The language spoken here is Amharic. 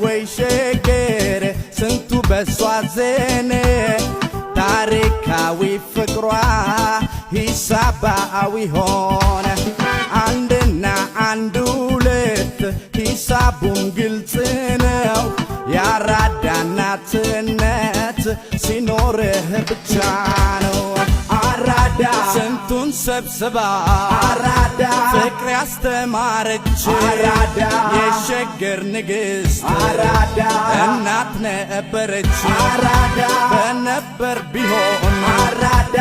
ወይ ሸገር ስንቱ በሷ ዘነ ታሪካዊ ፍቅሯ ሂሳባዊ ሆነ አንድና አንድ ሁለት ሂሳቡም ግልጽ ነው ያራዳ እናትነት ሲኖርህ ብቻ ነው አራዳ ስንቱን ሰብስባ አራዳ ፍቅር ያስተማረች አራዳ የሸገር ንግሥት አራዳ እናት ነበረች አራዳ በነበር ቢሆን አራዳ